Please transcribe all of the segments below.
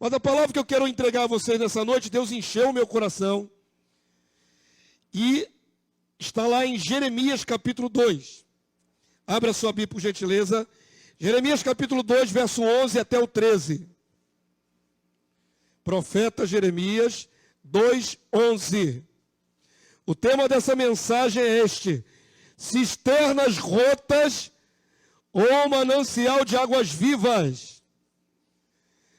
Mas a palavra que eu quero entregar a vocês nessa noite, Deus encheu o meu coração. E está lá em Jeremias capítulo 2. Abra a sua Bíblia, por gentileza. Jeremias capítulo 2, verso 11 até o 13. Profeta Jeremias 2, 11. O tema dessa mensagem é este: cisternas rotas ou manancial de águas vivas.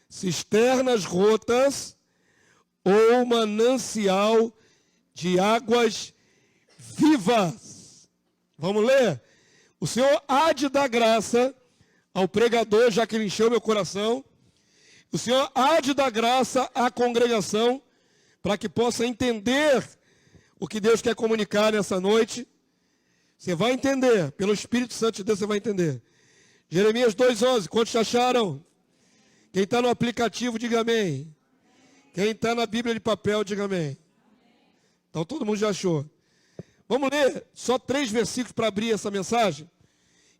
Cisternas rotas ou manancial de águas vivas. Vamos ler? O Senhor há de dar graça ao pregador, já que ele encheu meu coração. O Senhor há de dar graça à congregação, para que possa entender o que Deus quer comunicar nessa noite. Você vai entender, pelo Espírito Santo de Deus você vai entender. Jeremias 2,11, quantos acharam? Quem está no aplicativo, diga amém. Quem está na Bíblia de papel, diga amém. Então todo mundo já achou. Vamos ler só 3 versículos para abrir essa mensagem.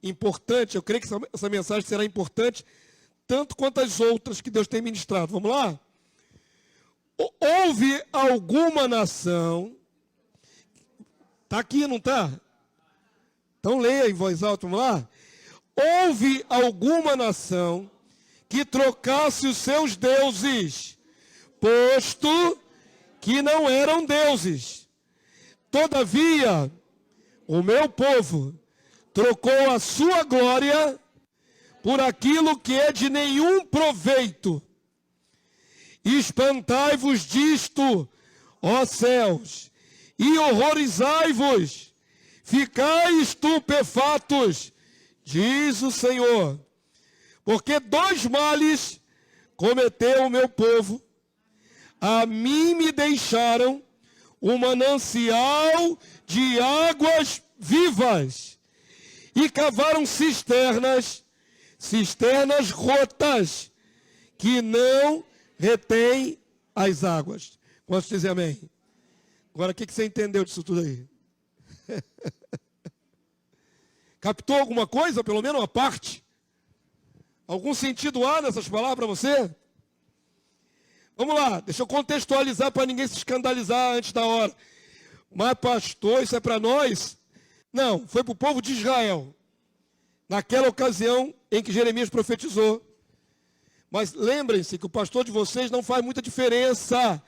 Importante, eu creio que essa mensagem será importante, tanto quanto as outras que Deus tem ministrado. Vamos lá? Houve alguma nação... Está aqui, não está? Então leia em voz alta, vamos lá? Houve alguma nação que trocasse os seus deuses, posto que não eram deuses. Todavia, o meu povo trocou a sua glória por aquilo que é de nenhum proveito. Espantai-vos disto, ó céus, e horrorizai-vos, ficai estupefatos, diz o Senhor, porque 2 males cometeu o meu povo. A mim me deixaram um manancial de águas vivas, e cavaram cisternas rotas, que não retêm as águas. Posso dizer amém? Agora, o que você entendeu disso tudo aí? Captou alguma coisa, pelo menos uma parte? Algum sentido há nessas palavras para você? Vamos lá, deixa eu contextualizar para ninguém se escandalizar antes da hora. Mas pastor, isso é para nós? Não, foi para o povo de Israel. Naquela ocasião em que Jeremias profetizou. Mas lembrem-se que o pastor de vocês não faz muita diferença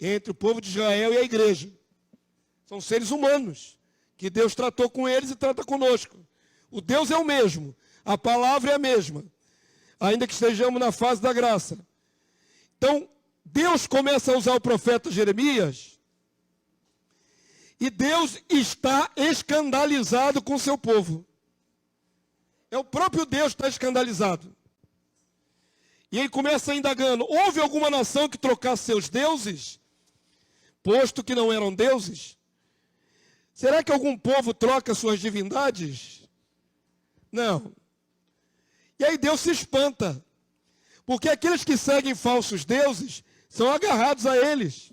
entre o povo de Israel e a igreja. São seres humanos, que Deus tratou com eles e trata conosco. O Deus é o mesmo, a palavra é a mesma, ainda que estejamos na fase da graça. Então, Deus começa a usar o profeta Jeremias, e Deus está escandalizado com o seu povo. É o próprio Deus que está escandalizado. E ele começa indagando: houve alguma nação que trocasse seus deuses, posto que não eram deuses? Será que algum povo troca suas divindades? Não. E aí Deus se espanta, porque aqueles que seguem falsos deuses são agarrados a eles.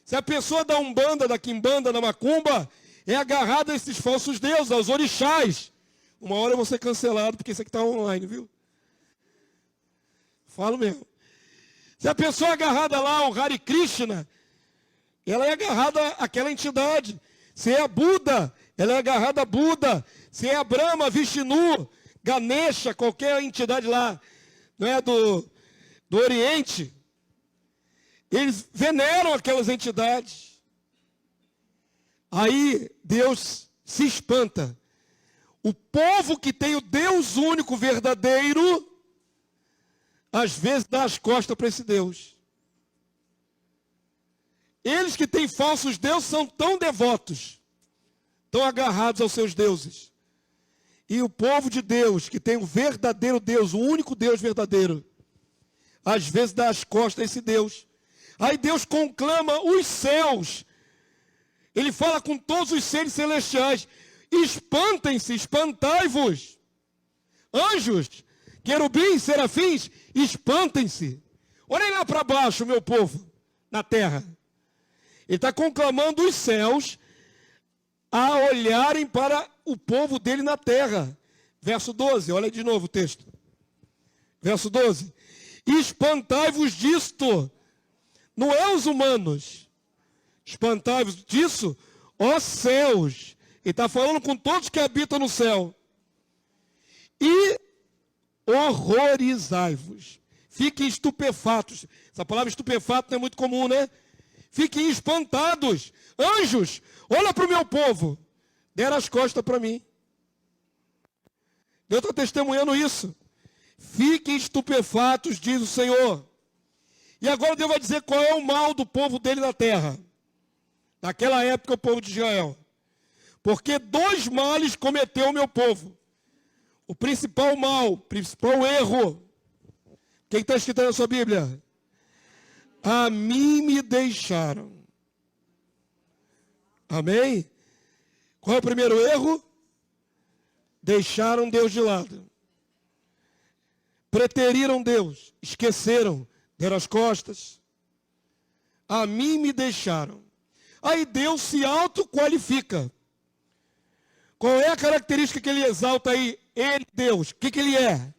Se a pessoa da Umbanda, da Quimbanda, da Macumba, é agarrada a esses falsos deuses, aos orixás, uma hora eu vou ser cancelado, porque isso aqui está online, viu? Falo mesmo. Se a pessoa é agarrada lá ao Hare Krishna, ela é agarrada àquela entidade. Se é a Buda, ela é agarrada a Buda. Se é a Brahma, Vishnu, Ganesha, qualquer entidade lá, não é, do Oriente, eles veneram aquelas entidades. Aí Deus se espanta. O povo que tem o Deus único verdadeiro, às vezes dá as costas para esse Deus. Eles que têm falsos deuses são tão devotos, tão agarrados aos seus deuses. E o povo de Deus, que tem o verdadeiro Deus, o único Deus verdadeiro, às vezes dá as costas a esse Deus. Aí Deus conclama os céus. Ele fala com todos os seres celestiais: espantem-se, espantai-vos. Anjos, querubins, serafins, espantem-se. Olhem lá para baixo, meu povo, na terra. Ele está conclamando os céus a olharem para o povo dele na terra. Verso 12, olha de novo o texto. Verso 12. Espantai-vos disto. Não é os humanos. Espantai-vos disso, ó céus. Ele está falando com todos que habitam no céu. E horrorizai-vos. Fiquem estupefatos. Essa palavra estupefato não é muito comum, né? Fiquem espantados. Anjos, olha para o meu povo. Deram as costas para mim. Deus está testemunhando isso. Fiquem estupefatos, diz o Senhor. E agora Deus vai dizer qual é o mal do povo dele na terra. Naquela época, o povo de Israel. Porque 2 males cometeu o meu povo. O principal mal, o principal erro. O que está escrito na sua Bíblia? A mim me deixaram. Amém? Qual é o primeiro erro? Deixaram Deus de lado. Preteriram Deus. Esqueceram. Deram as costas. A mim me deixaram. Aí Deus se autoqualifica. Qual é a característica que ele exalta aí? Ele, Deus. O que ele é?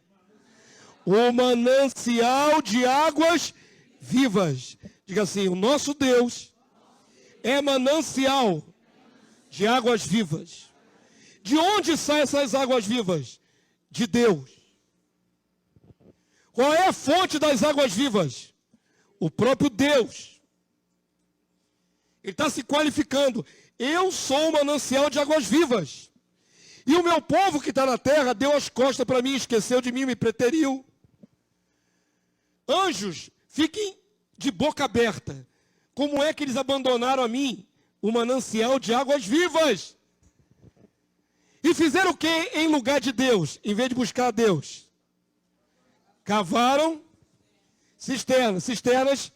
O manancial de águas vivas. Diga assim, o nosso Deus é manancial de águas vivas. De onde saem essas águas vivas? De Deus. Qual é a fonte das águas vivas? O próprio Deus. Ele está se qualificando. Eu sou o manancial de águas vivas. E o meu povo que está na terra deu as costas para mim, esqueceu de mim, me preteriu. Anjos, fiquem de boca aberta. Como é que eles abandonaram a mim, o manancial de águas vivas? E fizeram o que em lugar de Deus, em vez de buscar a Deus? Cavaram cisternas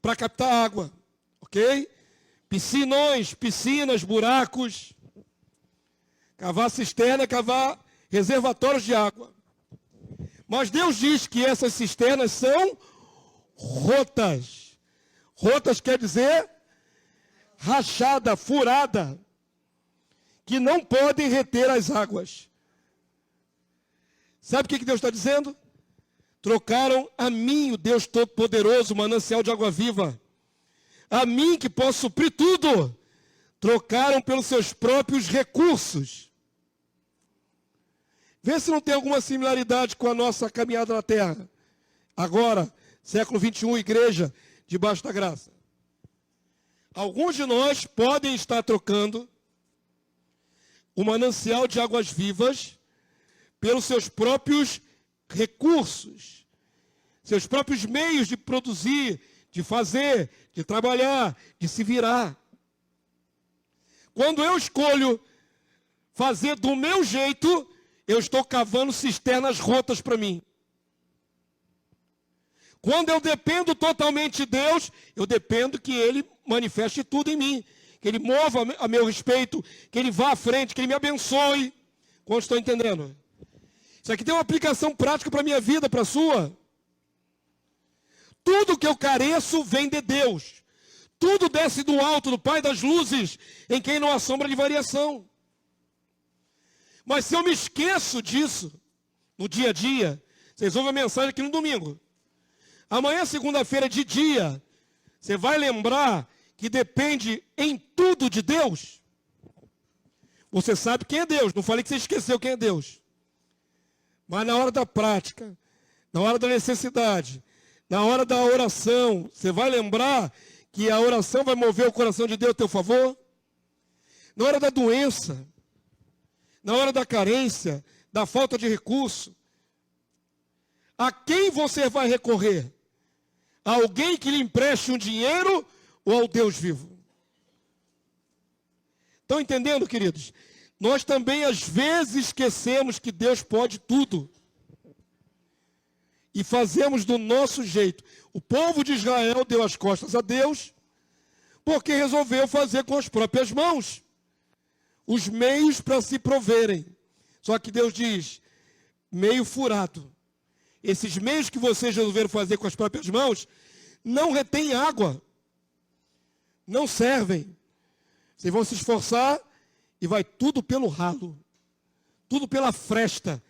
para captar água, ok? Piscinas, buracos. Cavar cisterna, cavar reservatórios de água. Mas Deus diz que essas cisternas são rotas. Rotas quer dizer rachada, furada, que não podem reter as águas. Sabe o que Deus está dizendo? Trocaram a mim, o Deus Todo-Poderoso, manancial de água viva. A mim que posso suprir tudo. Trocaram pelos seus próprios recursos. Vê se não tem alguma similaridade com a nossa caminhada na terra. Agora, século 21, igreja, debaixo da graça. Alguns de nós podem estar trocando o manancial de águas vivas pelos seus próprios recursos, seus próprios meios de produzir, de fazer, de trabalhar, de se virar. Quando eu escolho fazer do meu jeito, eu estou cavando cisternas rotas para mim. Quando eu dependo totalmente de Deus, eu dependo que Ele manifeste tudo em mim. Que Ele mova a meu respeito, que Ele vá à frente, que Ele me abençoe. Como estão entendendo? Isso aqui tem uma aplicação prática para a minha vida, para a sua. Tudo que eu careço vem de Deus. Tudo desce do alto, do Pai das luzes, em quem não há sombra de variação. Mas se eu me esqueço disso, no dia a dia, vocês ouvem a mensagem aqui no domingo. Amanhã, segunda-feira, de dia, você vai lembrar que depende em tudo de Deus. Você sabe quem é Deus, não falei que você esqueceu quem é Deus. Mas na hora da prática, na hora da necessidade, na hora da oração, você vai lembrar que a oração vai mover o coração de Deus a teu favor? Na hora da doença, na hora da carência, da falta de recurso, a quem você vai recorrer? A alguém que lhe empreste um dinheiro ou ao Deus vivo? Estão entendendo, queridos? Nós também às vezes esquecemos que Deus pode tudo. E fazemos do nosso jeito. O povo de Israel deu as costas a Deus, porque resolveu fazer com as próprias mãos os meios para se proverem. Só que Deus diz, meio furado. Esses meios que vocês resolveram fazer com as próprias mãos, não retêm água. Não servem. Vocês vão se esforçar e vai tudo pelo ralo. Tudo pela fresta,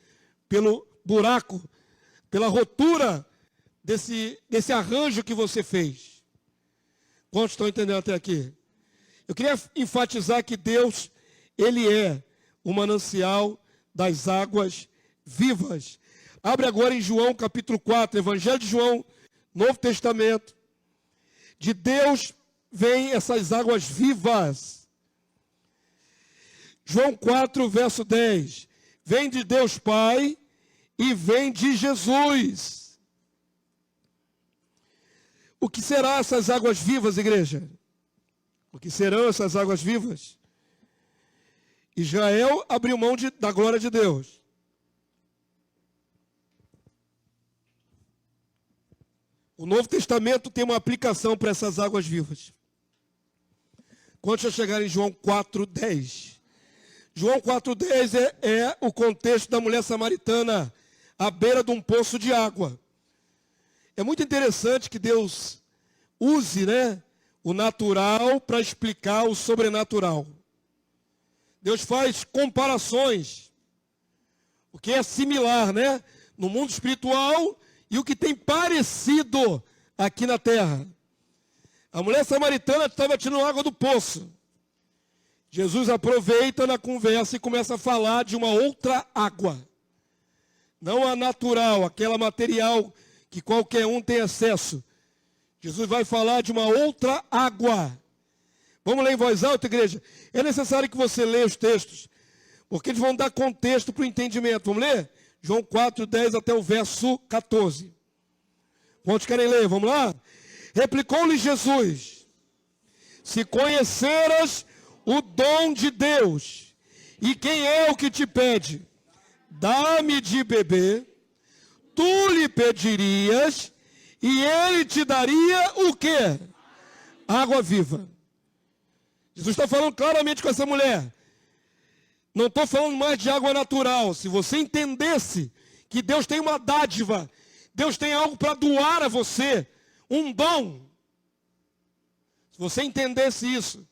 pelo buraco, pela rotura, desse arranjo que você fez. Quantos estão entendendo até aqui? Eu queria enfatizar que Deus, Ele é o manancial das águas vivas. Abre agora em João capítulo 4, Evangelho de João, Novo Testamento. De Deus vêm essas águas vivas. João 4, verso 10. Vem de Deus Pai e vem de Jesus. O que serão essas águas vivas, igreja? O que serão essas águas vivas? Israel abriu mão da glória de Deus. O Novo Testamento tem uma aplicação para essas águas vivas. Quando já chegar em João 4,10. João 4,10 é o contexto da mulher samaritana à beira de um poço de água. É muito interessante que Deus use, o natural para explicar o sobrenatural. Deus faz comparações. O que é similar, no mundo espiritual e o que tem parecido aqui na terra. A mulher samaritana estava tirando água do poço. Jesus aproveita na conversa e começa a falar de uma outra água. Não a natural, aquela material que qualquer um tem acesso. Jesus vai falar de uma outra água. Vamos ler em voz alta, igreja? É necessário que você leia os textos, porque eles vão dar contexto para o entendimento. Vamos ler? João 4, 10 até o verso 14. Quantos querem ler? Vamos lá? Replicou-lhe Jesus: se conheceras o dom de Deus, e quem é o que te pede? Dá-me de beber, tu lhe pedirias, e ele te daria o quê? Água viva. Jesus está falando claramente com essa mulher. Não estou falando mais de água natural. Se você entendesse que Deus tem uma dádiva, Deus tem algo para doar a você, um dom. Se você entendesse isso,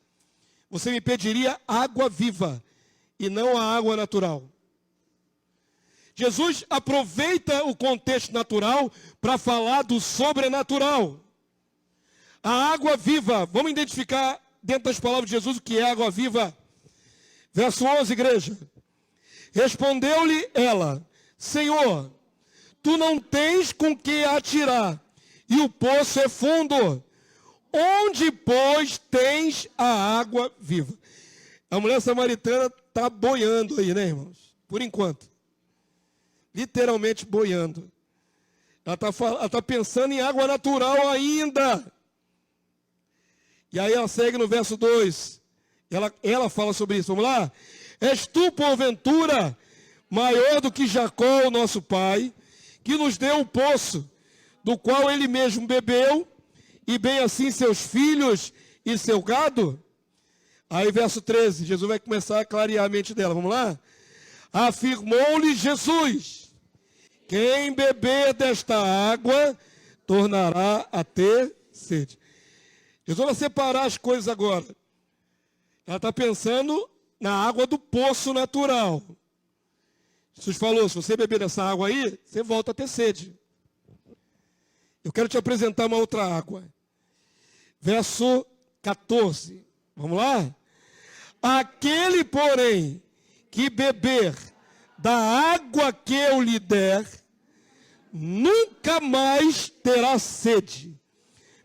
você me pediria água viva e não a água natural. Jesus aproveita o contexto natural para falar do sobrenatural. A água viva, vamos identificar dentro das palavras de Jesus o que é água viva. Verso 11, igreja. Respondeu-lhe ela: Senhor, tu não tens com que atirar, e o poço é fundo. Onde, pois, tens a água viva? A mulher samaritana está boiando aí, irmãos? Por enquanto. Literalmente boiando. Ela está pensando em água natural ainda. E aí ela segue no verso 2. Ela fala sobre isso. Vamos lá? És tu, porventura, maior do que Jacó, o nosso pai, que nos deu o poço, do qual ele mesmo bebeu, e bem assim seus filhos e seu gado? Aí verso 13, Jesus vai começar a clarear a mente dela. Vamos lá? Afirmou-lhe Jesus: quem beber desta água tornará a ter sede. Jesus vai separar as coisas agora. Ela está pensando na água do poço natural. Jesus falou: se você beber dessa água aí, você volta a ter sede. Eu quero te apresentar uma outra água. Verso 14. Vamos lá? Aquele, porém, que beber da água que eu lhe der, nunca mais terá sede.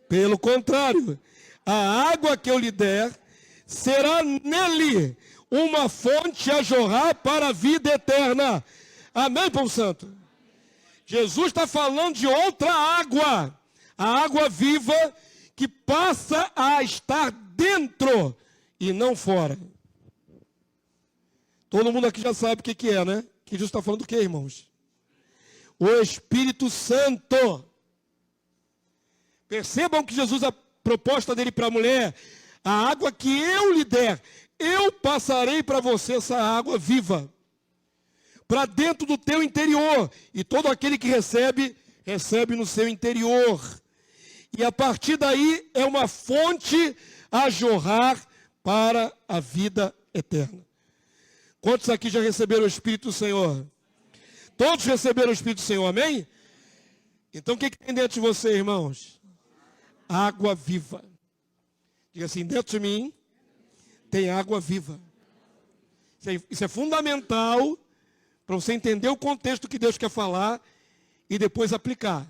Pelo contrário, a água que eu lhe der será nele uma fonte a jorrar para a vida eterna. Amém, povo santo? Jesus está falando de outra água, a água viva que passa a estar dentro e não fora. Todo mundo aqui já sabe o que é, né? Que Jesus está falando do que, irmãos? O Espírito Santo. Percebam que Jesus, a proposta dele para a mulher: a água que eu lhe der, eu passarei para você essa água viva, para dentro do teu interior. E todo aquele que recebe, recebe no seu interior. E a partir daí é uma fonte a jorrar para a vida eterna. Quantos aqui já receberam o Espírito do Senhor? Todos receberam o Espírito do Senhor, amém? Então o que tem dentro de você, irmãos? Água viva. Diga assim, dentro de mim tem água viva. Isso é fundamental para você entender o contexto que Deus quer falar e depois aplicar.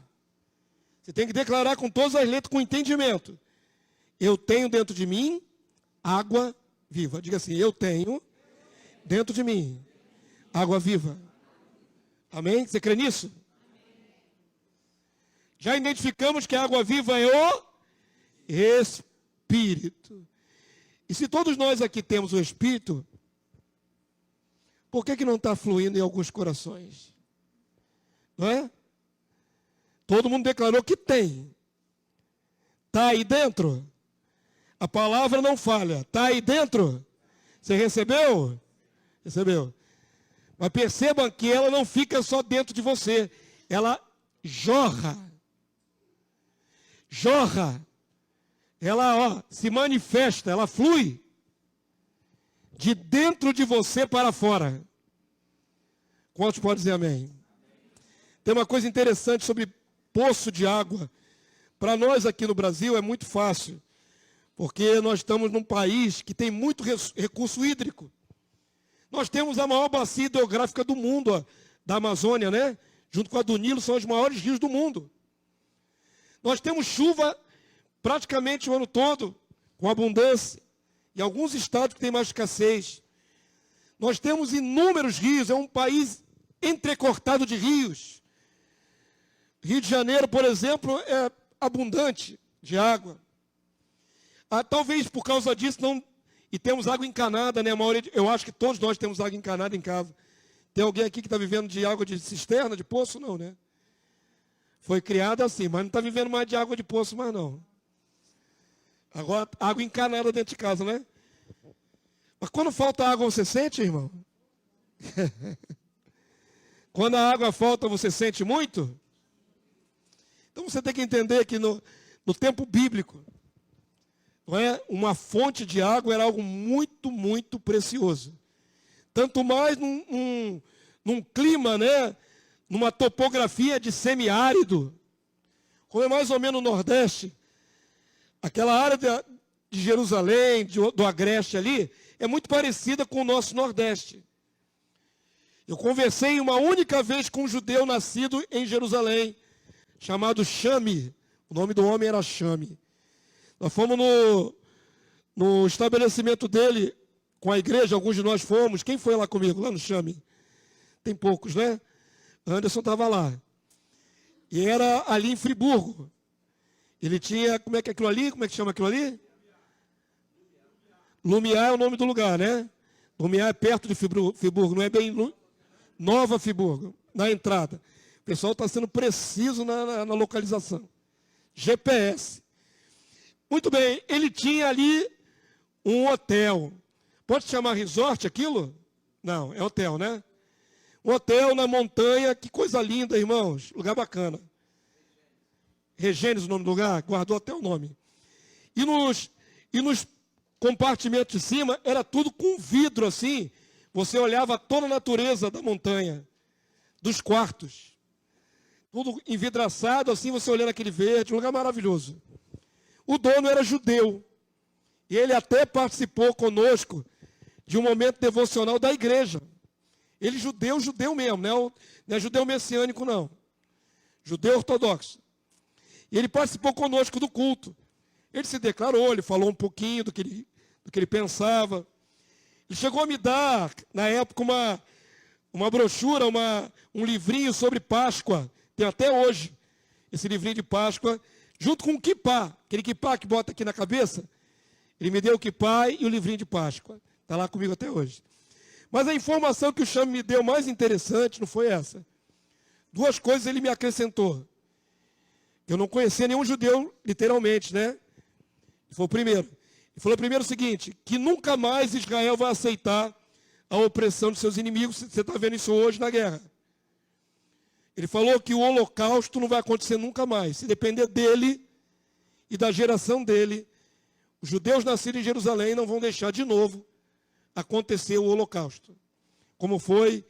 Você tem que declarar com todas as letras, com entendimento. Eu tenho dentro de mim água viva. Diga assim, eu tenho dentro de mim água viva. Amém? Você crê nisso? Já identificamos que a água viva é o Espírito. E se todos nós aqui temos o Espírito, por que não está fluindo em alguns corações? Não é? Todo mundo declarou que tem. Está aí dentro? A palavra não falha. Está aí dentro? Você recebeu? Recebeu. Mas percebam que ela não fica só dentro de você. Ela jorra. Jorra. Ela se manifesta, ela flui. De dentro de você para fora. Quantos podem dizer amém? Tem uma coisa interessante sobre poço de água. Para nós aqui no Brasil é muito fácil, porque nós estamos num país que tem muito recurso hídrico. Nós temos a maior bacia hidrográfica do mundo, da Amazônia, né? Junto com a do Nilo, são os maiores rios do mundo. Nós temos chuva praticamente o ano todo, com abundância. Em alguns estados que tem mais escassez. Nós temos inúmeros rios, é um país entrecortado de rios. Rio de Janeiro, por exemplo, é abundante de água. Talvez por causa disso não... E temos água encanada, né? Eu acho que todos nós temos água encanada em casa. Tem alguém aqui que está vivendo de água de cisterna, de poço? Não, né? Foi criada assim, mas não está vivendo mais de água de poço mais não. Agora, água encanada dentro de casa, né? Mas quando falta água, você sente, irmão? Quando a água falta, você sente muito? Então você tem que entender que no tempo bíblico, não é? Uma fonte de água era algo muito, muito precioso. Tanto mais num clima, né? Numa topografia de semiárido, como é mais ou menos no Nordeste. Aquela área de Jerusalém, do Agreste ali, é muito parecida com o nosso Nordeste. Eu conversei uma única vez com um judeu nascido em Jerusalém, chamado Chame. O nome do homem era Chame. Nós fomos no estabelecimento dele, com a igreja, alguns de nós fomos. Quem foi lá comigo, lá no Chame? Tem poucos, né? Anderson estava lá. E era ali em Friburgo. Ele tinha, como é que é aquilo ali? Como é que chama aquilo ali? Lumiar é o nome do lugar, né? Lumiar é perto de Friburgo, não é bem Nova Friburgo, na entrada. O pessoal está sendo preciso na localização. GPS. Muito bem, ele tinha ali um hotel. Pode chamar resort aquilo? Não, é hotel, né? Um hotel na montanha, que coisa linda, irmãos. Lugar bacana. Regênesis, o nome do lugar, guardou até o nome. E nos compartimentos de cima, era tudo com vidro assim. Você olhava toda a natureza da montanha, dos quartos. Tudo envidraçado assim, você olhando aquele verde, um lugar maravilhoso. O dono era judeu. E ele até participou conosco de um momento devocional da igreja. Ele judeu mesmo, não é judeu messiânico não. Judeu ortodoxo. E ele participou conosco do culto. Ele se declarou, ele falou um pouquinho do que ele pensava. Ele chegou a me dar, na época, uma brochura, um livrinho sobre Páscoa. Tem até hoje esse livrinho de Páscoa, junto com o quipá, aquele quipá que bota aqui na cabeça. Ele me deu o quipá e o livrinho de Páscoa. Está lá comigo até hoje. Mas a informação que o Chame me deu mais interessante não foi essa. Duas coisas ele me acrescentou. Eu não conhecia nenhum judeu, literalmente, né? Ele falou primeiro. Ele falou primeiro o seguinte, que nunca mais Israel vai aceitar a opressão de seus inimigos. Você está vendo isso hoje na guerra. Ele falou que o holocausto não vai acontecer nunca mais. Se depender dele e da geração dele, os judeus nascidos em Jerusalém não vão deixar de novo acontecer o holocausto. Como foi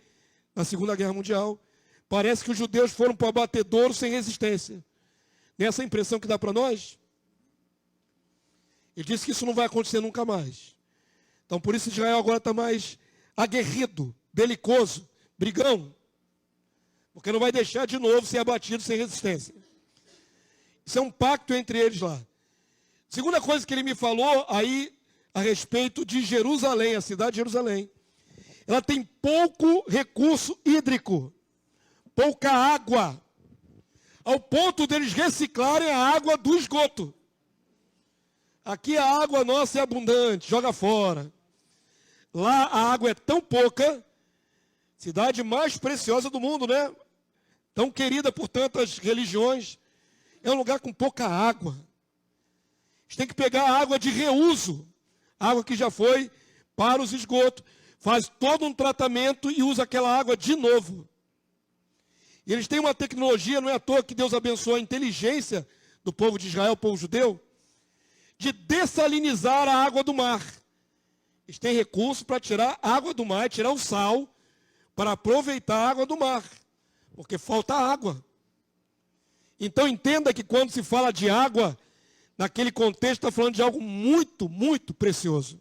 na Segunda Guerra Mundial. Parece que os judeus foram para o abatedouro sem resistência. Nessa impressão que dá para nós? Ele disse que isso não vai acontecer nunca mais. Então, por isso Israel agora está mais aguerrido, belicoso, brigão. Porque não vai deixar de novo ser abatido sem resistência. Isso é um pacto entre eles lá. Segunda coisa que ele me falou aí a respeito de Jerusalém, a cidade de Jerusalém. Ela tem pouco recurso hídrico, pouca água, ao ponto deles reciclarem a água do esgoto. Aqui a água nossa é abundante, joga fora. Lá a água é tão pouca, cidade mais preciosa do mundo, né? Tão querida por tantas religiões. É um lugar com pouca água. Eles têm que pegar a água de reuso, água que já foi para os esgotos, faz todo um tratamento e usa aquela água de novo. E eles têm uma tecnologia, não é à toa que Deus abençoou a inteligência do povo de Israel, o povo judeu, de dessalinizar a água do mar. Eles têm recurso para tirar a água do mar, tirar o sal, para aproveitar a água do mar, porque falta água. Então entenda que quando se fala de água, naquele contexto está falando de algo muito, muito precioso.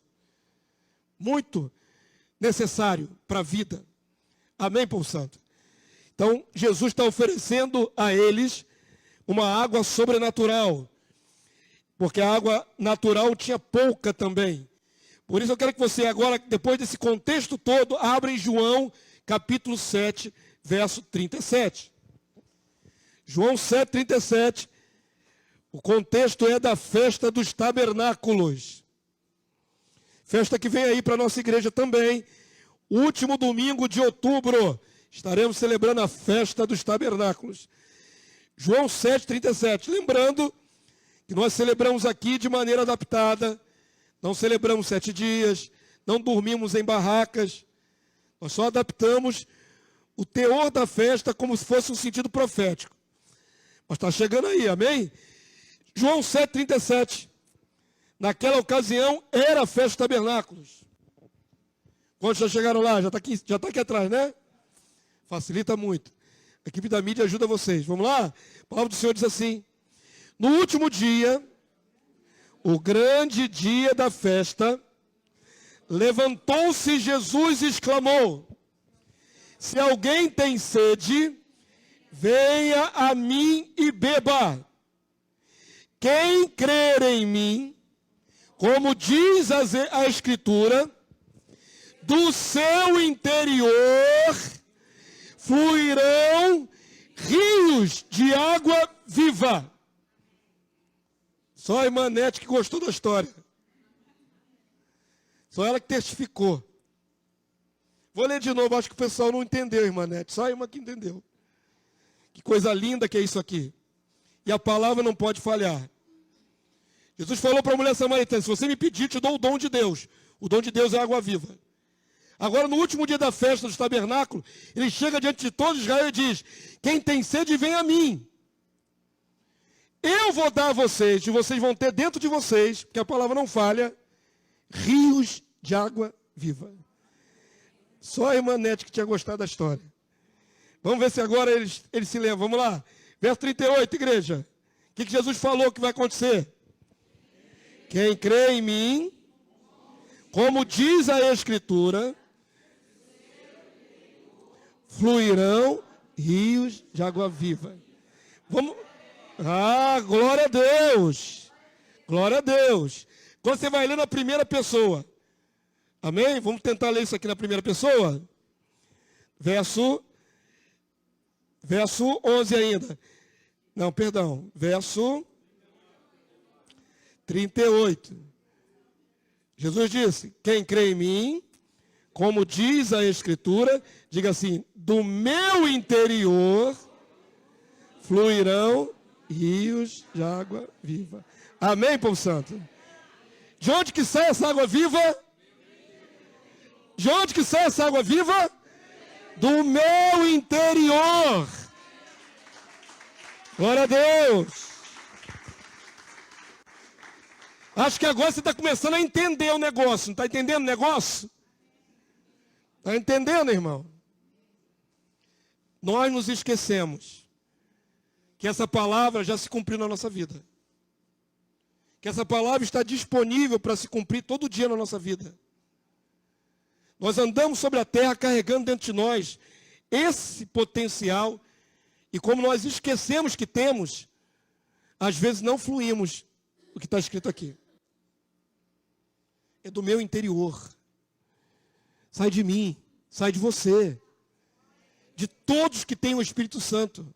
Muito necessário para a vida. Amém, povo santo? Então, Jesus está oferecendo a eles uma água sobrenatural. Porque a água natural tinha pouca também. Por isso eu quero que você agora, depois desse contexto todo, abra em João, capítulo 7, verso 37. João 7, 37. O contexto é da festa dos tabernáculos. Festa que vem aí para a nossa igreja também. Último domingo de outubro, estaremos celebrando a festa dos tabernáculos. João 7, 37. Lembrando que nós celebramos aqui de maneira adaptada. Não celebramos 7 dias, não dormimos em barracas. Nós só adaptamos o teor da festa como se fosse um sentido profético. Mas está chegando aí, amém? João 7, 37. Naquela ocasião era a festa dos tabernáculos. Quantos já chegaram lá? Já está aqui atrás, né? Facilita muito. A equipe da mídia ajuda vocês. Vamos lá? A palavra do Senhor diz assim: no último dia, o grande dia da festa, levantou-se Jesus e exclamou: se alguém tem sede, venha a mim e beba. Quem crer em mim, como diz a Escritura, do seu interior fluirão rios de água viva. Só a irmã Nete que gostou da história. Só ela que testificou. Vou ler de novo, acho que o pessoal não entendeu, irmã Nete. Só a irmã que entendeu. Que coisa linda que é isso aqui. E a palavra não pode falhar. Jesus falou para a mulher samaritana: se você me pedir, te dou o dom de Deus. O dom de Deus é água viva. Agora, no último dia da festa dos tabernáculos, ele chega diante de todo Israel e diz: quem tem sede, vem a mim. Eu vou dar a vocês, e vocês vão ter dentro de vocês, porque a palavra não falha, rios de água viva. Só a irmã Nete que tinha gostado da história. Vamos ver se agora eles se lembram. Vamos lá. Verso 38, igreja. O que Jesus falou que vai acontecer? Quem crê em mim, como diz a Escritura, fluirão rios de água viva. Vamos. Ah, glória a Deus. Glória a Deus. Quando você vai ler na primeira pessoa. Amém? Vamos tentar ler isso aqui na primeira pessoa. Verso 11 ainda. Não, perdão. Verso 38. Jesus disse: quem crê em mim, como diz a Escritura, diga assim: do meu interior fluirão rios de água viva. Amém, povo santo? De onde que sai essa água viva? De onde que sai essa água viva? Do meu interior. Glória a Deus. Acho que agora você está começando a entender o negócio. Não está entendendo o negócio? Está entendendo, irmão? nós nos esquecemos que essa palavra já se cumpriu na nossa vida. Que essa palavra está disponível para se cumprir todo dia na nossa vida. Nós andamos sobre a terra carregando dentro de nós esse potencial, e como nós esquecemos que temos, às vezes não fluímos o que está escrito aqui. É do meu interior. Sai de mim, sai de você, de todos que têm o Espírito Santo,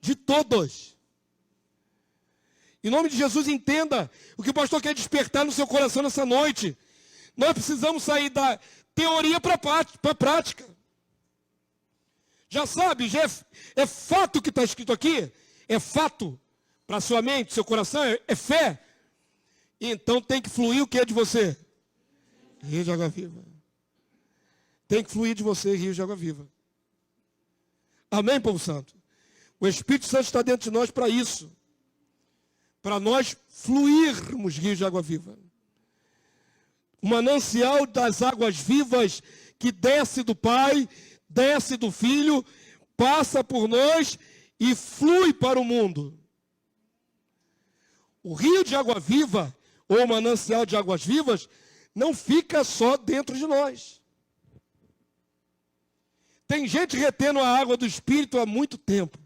de todos. Em nome de Jesus, entenda o que o pastor quer despertar no seu coração nessa noite. Nós precisamos sair da teoria para a prática. Já sabe, já é fato o que está escrito aqui? É fato para a sua mente, seu coração, é fé. Então tem que fluir o que é de você? Rio de água viva. Tem que fluir de você, rio de água viva. Amém, povo santo? O Espírito Santo está dentro de nós para isso. Para nós fluirmos rios de água viva. O manancial das águas vivas que desce do Pai, desce do Filho, passa por nós e flui para o mundo. O rio de água viva, ou manancial de águas vivas, não fica só dentro de nós. Tem gente retendo a água do Espírito há muito tempo.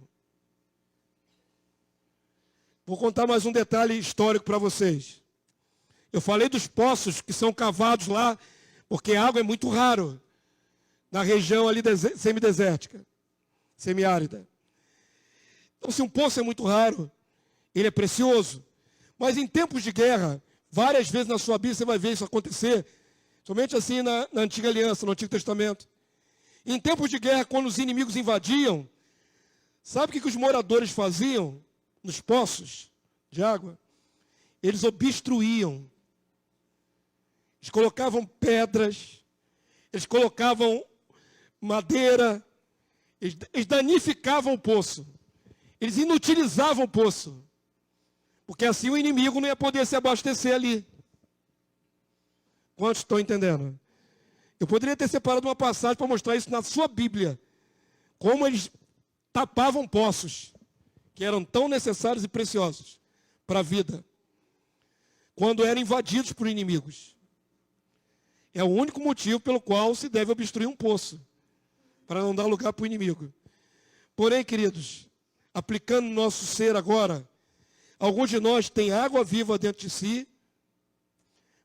Vou contar mais um detalhe histórico para vocês. Eu falei dos poços que são cavados lá, porque a água é muito raro na região ali semidesértica, semiárida. Então, se um poço é muito raro, ele é precioso. Mas em tempos de guerra, várias vezes na sua Bíblia você vai ver isso acontecer, somente assim na Antiga Aliança, no Antigo Testamento. Em tempos de guerra, quando os inimigos invadiam, sabe o que os moradores faziam nos poços de água? Eles obstruíam. Eles colocavam pedras, eles colocavam madeira, eles danificavam o poço. Eles inutilizavam o poço. Porque assim o inimigo não ia poder se abastecer ali. Quantos estão entendendo? Eu poderia ter separado uma passagem para mostrar isso na sua Bíblia. Como eles tapavam poços, que eram tão necessários e preciosos para a vida, quando eram invadidos por inimigos. É o único motivo pelo qual se deve obstruir um poço, para não dar lugar para o inimigo. Porém, queridos, aplicando no nosso ser agora, alguns de nós têm água viva dentro de si,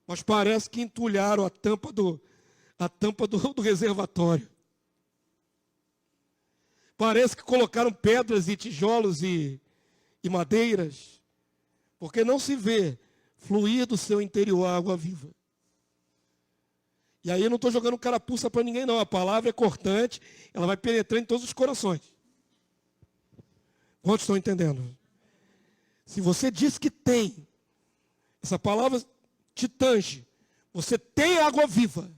mas parece que entulharam a tampa do reservatório. Parece que colocaram pedras e tijolos e madeiras, porque não se vê fluir do seu interior a água viva. E aí eu não estou jogando carapuça para ninguém, não. A palavra é cortante, ela vai penetrar em todos os corações. Quantos estão entendendo? Se você diz que tem, essa palavra te tange, você tem água viva,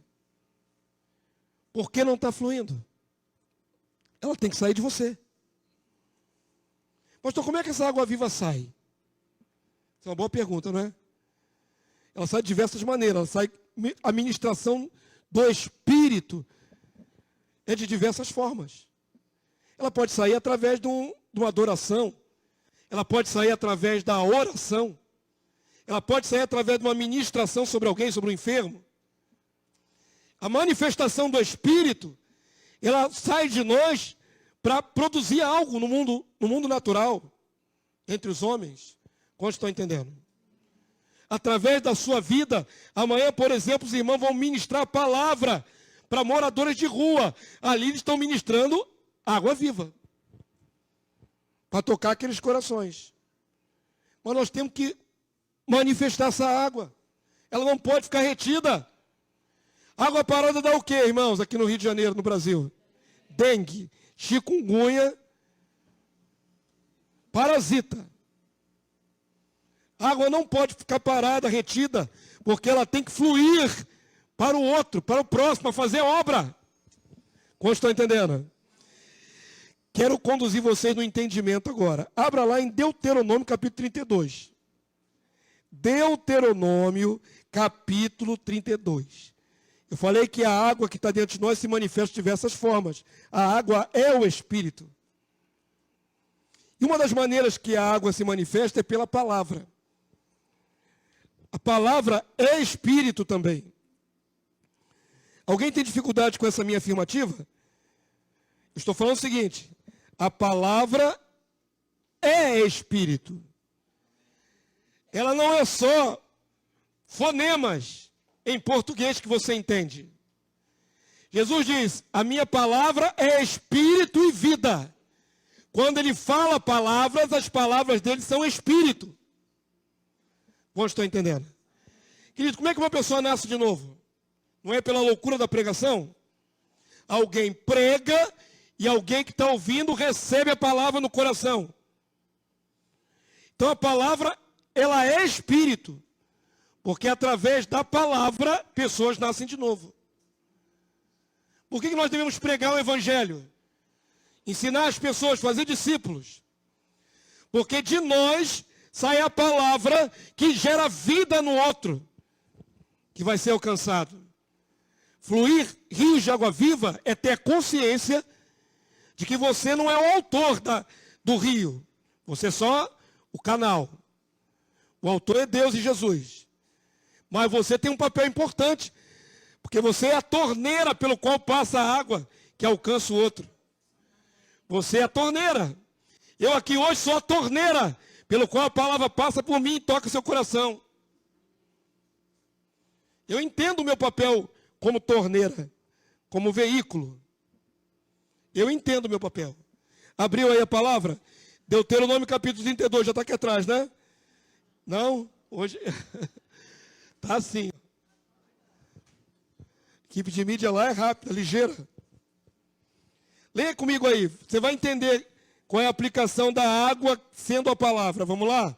por que não está fluindo? Ela tem que sair de você. Pastor, como é que essa água viva sai? Essa é uma boa pergunta, não é? Ela sai de diversas maneiras. Ela sai, a ministração do Espírito é de diversas formas. Ela pode sair através de uma adoração. Ela pode sair através da oração. Ela pode sair através de uma ministração sobre alguém, sobre um enfermo. A manifestação do Espírito, ela sai de nós para produzir algo no mundo natural, entre os homens. Quantos estão entendendo? Através da sua vida, amanhã, por exemplo, os irmãos vão ministrar a palavra para moradores de rua. Ali eles estão ministrando água viva, para tocar aqueles corações. Mas nós temos que manifestar essa água. Ela não pode ficar retida. Água parada dá o quê, irmãos, aqui no Rio de Janeiro, no Brasil? Dengue, chikungunya, parasita. A água não pode ficar parada, retida, porque ela tem que fluir para o outro, para o próximo, a fazer obra. Como estão entendendo? Quero conduzir vocês no entendimento agora. Abra lá em Deuteronômio, capítulo 32. Deuteronômio, capítulo 32. Eu falei que a água que está dentro de nós se manifesta de diversas formas. A água é o Espírito. E uma das maneiras que a água se manifesta é pela palavra. A palavra é Espírito também. Alguém tem dificuldade com essa minha afirmativa? Eu estou falando o seguinte: a palavra é Espírito. Ela não é só fonemas em português que você entende. Jesus diz: a minha palavra é Espírito e vida. Quando ele fala palavras, as palavras dele são Espírito. Bom, estou entendendo. Querido, como é que uma pessoa nasce de novo? Não é pela loucura da pregação? Alguém prega e alguém que está ouvindo recebe a palavra no coração. Então a palavra, ela é Espírito. Porque através da palavra, pessoas nascem de novo. Por que nós devemos pregar o Evangelho? Ensinar as pessoas, fazer discípulos. Porque de nós sai a palavra que gera vida no outro, que vai ser alcançado. Fluir rios de água viva é ter consciência de que você não é o autor do rio. Você é só o canal. O autor é Deus e Jesus. Mas você tem um papel importante, porque você é a torneira pelo qual passa a água que alcança o outro. Você é a torneira. Eu aqui hoje sou a torneira pelo qual a palavra passa por mim e toca seu coração. Eu entendo o meu papel como torneira, como veículo. Eu entendo o meu papel. Abriu aí a palavra? Deuteronômio capítulo 32, já está aqui atrás, né? Não? Hoje... Tá assim. Equipe de mídia lá é rápida, ligeira. Leia comigo aí. Você vai entender qual é a aplicação da água sendo a palavra. Vamos lá?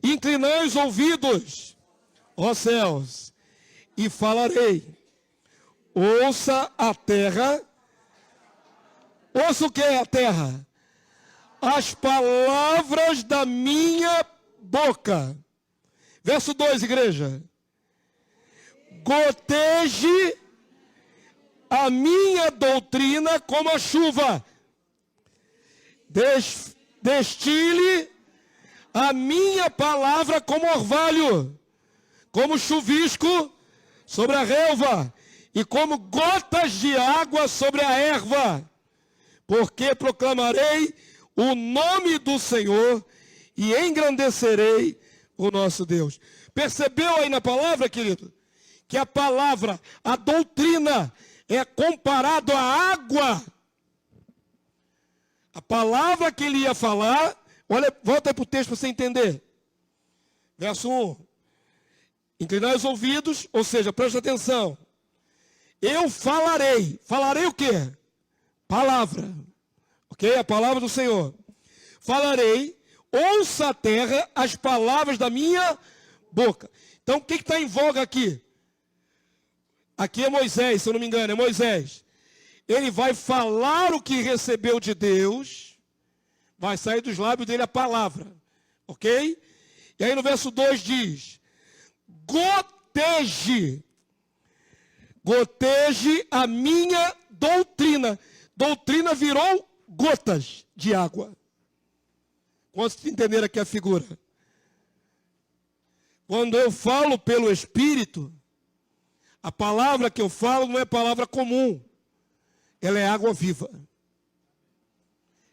Inclinai os ouvidos, ó céus, e falarei. Ouça a terra. Ouça o que é a terra? As palavras da minha boca. Verso 2, igreja. Goteje a minha doutrina como a chuva. Destile a minha palavra como orvalho, como chuvisco sobre a relva, e como gotas de água sobre a erva. Porque proclamarei o nome do Senhor e engrandecerei o nosso Deus. Percebeu aí na palavra, querido? Que a palavra, a doutrina, é comparado à água. A palavra que ele ia falar, olha, volta aí para o texto para você entender. Verso 1. Inclinai os ouvidos, ou seja, presta atenção. Eu falarei. Falarei o quê? Palavra. Ok? A palavra do Senhor. Falarei. Ouça a terra as palavras da minha boca. Então, o que está em voga aqui? Aqui é Moisés, se eu não me engano, é Moisés. Ele vai falar o que recebeu de Deus, vai sair dos lábios dele a palavra. Ok? E aí no verso 2 diz, goteje a minha doutrina. Doutrina virou gotas de água. Quantos entenderam aqui a figura? Quando eu falo pelo Espírito, a palavra que eu falo não é palavra comum. Ela é água viva.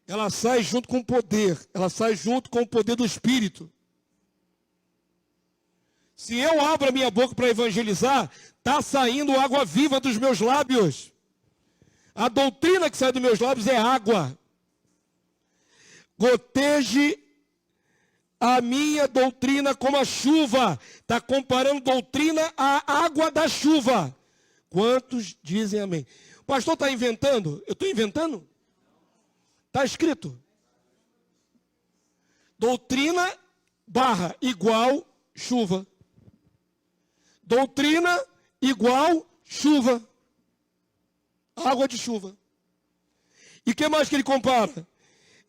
Ela sai junto com o poder. Ela sai junto com o poder do Espírito. Se eu abro a minha boca para evangelizar, está saindo água viva dos meus lábios. A doutrina que sai dos meus lábios é água. Goteje a minha doutrina como a chuva. Está comparando doutrina à água da chuva. Quantos dizem amém? O pastor está inventando? Eu estou inventando? Está escrito. Doutrina barra igual chuva. Doutrina igual chuva. Água de chuva. E o que mais que ele compara?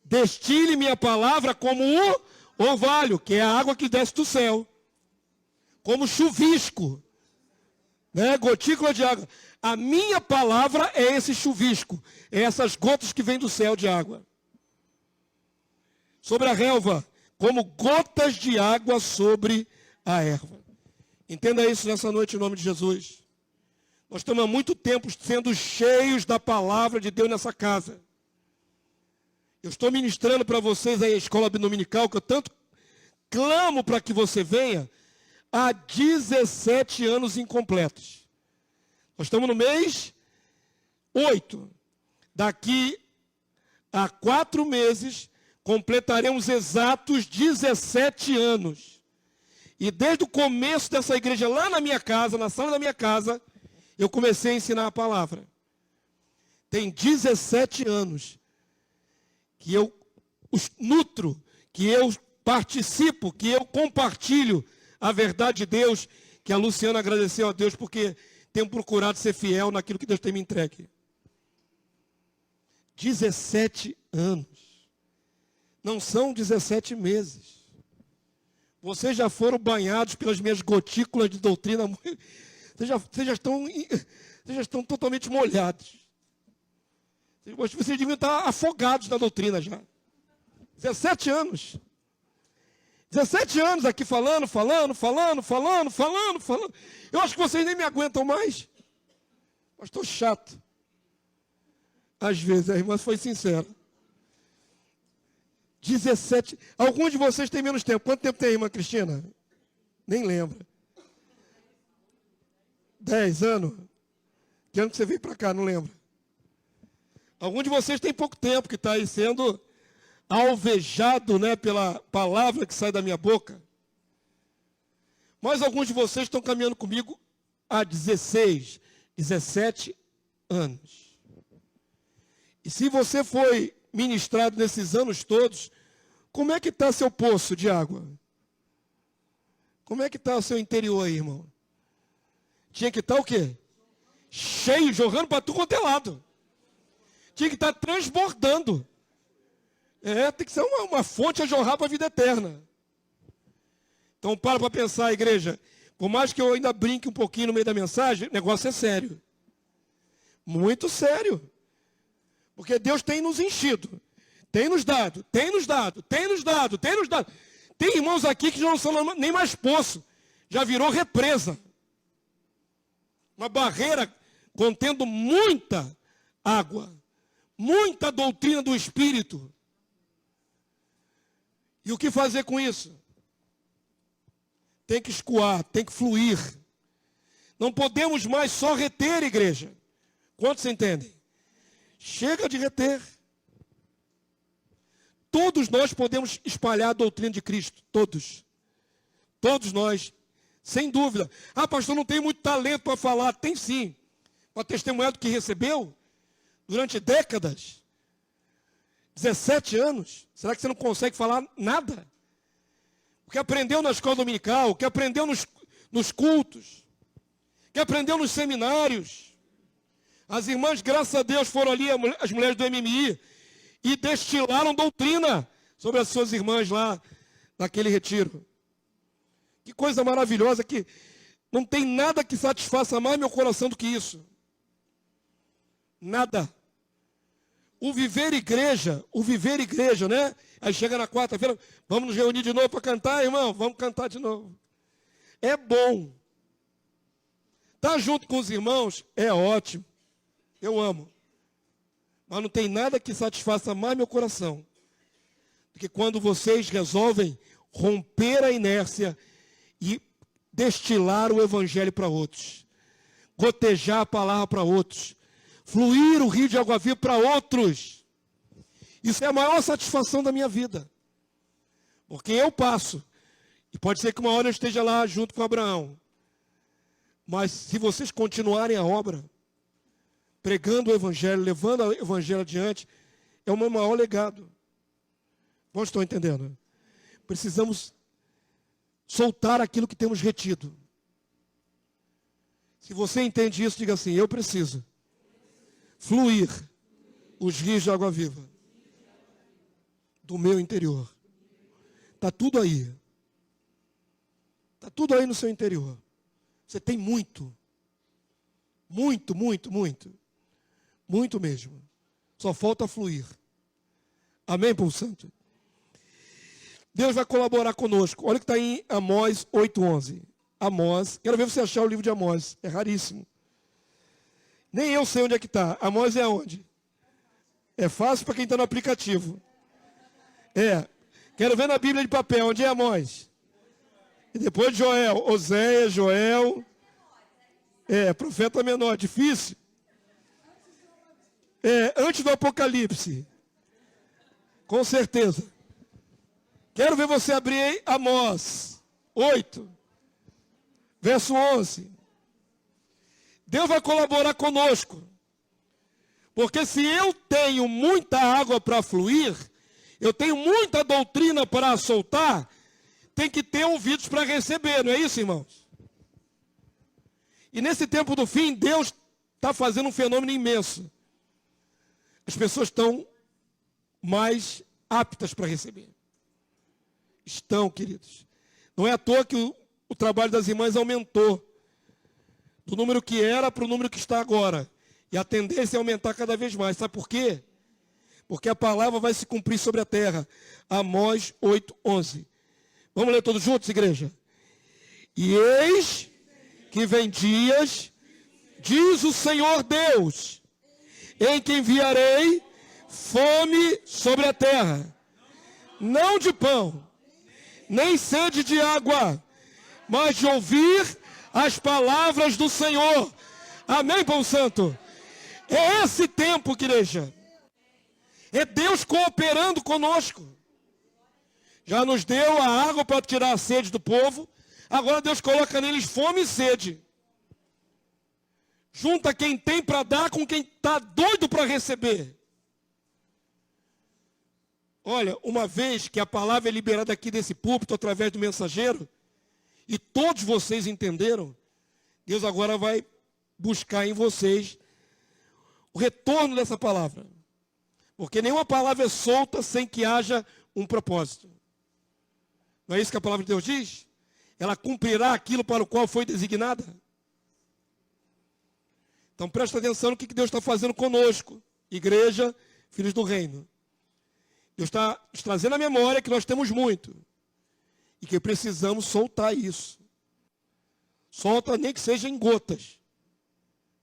Destile minha palavra como o orvalho, que é a água que desce do céu. Como chuvisco. né? Gotícula de água. A minha palavra é esse chuvisco, é essas gotas que vêm do céu de água. Sobre a relva, como gotas de água sobre a erva. Entenda isso nessa noite em nome de Jesus. Nós estamos há muito tempo sendo cheios da palavra de Deus nessa casa. Eu estou ministrando para vocês aí a escola dominical, que eu tanto clamo para que você venha, há 17 anos incompletos. Nós estamos no mês 8. Daqui a 4 meses, completaremos exatos 17 anos. E desde o começo dessa igreja, lá na minha casa, na sala da minha casa, eu comecei a ensinar a palavra. Tem 17 anos que eu os nutro, que eu participo, que eu compartilho a verdade de Deus, que a Luciana agradeceu a Deus porque tenho procurado ser fiel naquilo que Deus tem me entregue. 17 anos. Não são 17 meses. Vocês já foram banhados pelas minhas gotículas de doutrina. Vocês já estão totalmente molhados. Vocês deviam estar afogados na doutrina já. 17 anos. 17 anos aqui falando. Eu acho que vocês nem me aguentam mais. Mas estou chato. Às vezes, a irmã foi sincera. 17. Alguns de vocês têm menos tempo. Quanto tempo tem, irmã Cristina? Nem lembra. 10 anos? Que ano que você veio para cá? Não lembra. Alguns de vocês têm pouco tempo, que está aí sendo alvejado, né, pela palavra que sai da minha boca. Mas alguns de vocês estão caminhando comigo há 16, 17 anos. E se você foi ministrado nesses anos todos, como é que está seu poço de água? Como é que está o seu interior aí, irmão? Tinha que estar o quê? Cheio, jorrando para tudo quanto é lado. Tinha que estar transbordando. Tem que ser uma fonte a jorrar para a vida eterna. Então para pensar, igreja. Por mais que eu ainda brinque um pouquinho no meio da mensagem, o negócio é sério. Muito sério. Porque Deus tem nos enchido. Tem nos dado. Tem irmãos aqui que já não são nem mais poço. Já virou represa. Uma barreira contendo muita água. Muita doutrina do Espírito. E o que fazer com isso? Tem que escoar, tem que fluir. Não podemos mais só reter, igreja. Quantos entendem? Chega de reter. Todos nós podemos espalhar a doutrina de Cristo. Todos. Todos nós. Sem dúvida. Ah, pastor, não tem muito talento para falar. Tem sim. Para testemunhar do que recebeu. Durante décadas. 17 anos. Será que você não consegue falar nada? O que aprendeu na escola dominical, o que aprendeu nos cultos, o que aprendeu nos seminários. As irmãs, graças a Deus, foram ali, as mulheres do MMI, e destilaram doutrina sobre as suas irmãs lá, naquele retiro. Que coisa maravilhosa, que não tem nada que satisfaça mais meu coração do que isso. Nada. O viver igreja, né? Aí chega na quarta-feira, vamos nos reunir de novo para cantar, irmão? Vamos cantar de novo. É bom. Estar junto com os irmãos é ótimo. Eu amo. Mas não tem nada que satisfaça mais meu coração do que quando vocês resolvem romper a inércia e destilar o evangelho para outros. Gotejar a palavra para outros. Fluir o rio de água viva para outros. Isso é a maior satisfação da minha vida. Porque eu passo. E pode ser que uma hora eu esteja lá junto com Abraão. Mas se vocês continuarem a obra, pregando o evangelho, levando o evangelho adiante, é o meu maior legado. Vocês estão entendendo? Precisamos soltar aquilo que temos retido. Se você entende isso, diga assim: eu preciso fluir os rios de água viva do meu interior. Está tudo aí. Está tudo aí no seu interior. Você tem muito. Muito, muito, muito. Muito mesmo. Só falta fluir. Amém, povo santo? Deus vai colaborar conosco. Olha o que está em Amós 8:11. Amós, quero ver você achar o livro de Amós. É raríssimo. Nem eu sei onde é que está. Amós é onde? É fácil para quem está no aplicativo. Quero ver na Bíblia de papel. Onde é Amós? E depois de Joel. Oséias, Joel. Profeta menor. Difícil. Antes do Apocalipse. Com certeza. Quero ver você abrir aí Amós 8, verso 11. Deus vai colaborar conosco. Porque se eu tenho muita água para fluir, eu tenho muita doutrina para soltar, tem que ter ouvidos para receber, não é isso, irmãos? E nesse tempo do fim, Deus está fazendo um fenômeno imenso. As pessoas estão mais aptas para receber. Estão, queridos. Não é à toa que o trabalho das irmãs aumentou. Do número que era para o número que está agora. E a tendência é aumentar cada vez mais. Sabe por quê? Porque a palavra vai se cumprir sobre a terra. Amós 8:11. Vamos ler todos juntos, igreja? E eis que vem dias, diz o Senhor Deus, em que enviarei fome sobre a terra. Não de pão, nem sede de água, mas de ouvir as palavras do Senhor. Amém, povo santo? É esse tempo, igreja. É Deus cooperando conosco. Já nos deu a água para tirar a sede do povo. Agora Deus coloca neles fome e sede. Junta quem tem para dar com quem está doido para receber. Olha, uma vez que a palavra é liberada aqui desse púlpito através do mensageiro, e todos vocês entenderam, Deus agora vai buscar em vocês o retorno dessa palavra. Porque nenhuma palavra é solta sem que haja um propósito. Não é isso que a palavra de Deus diz? Ela cumprirá aquilo para o qual foi designada. Então presta atenção no que Deus está fazendo conosco, igreja, filhos do reino. Deus está nos trazendo à memória que nós temos muito. E que precisamos soltar isso. Solta nem que seja em gotas.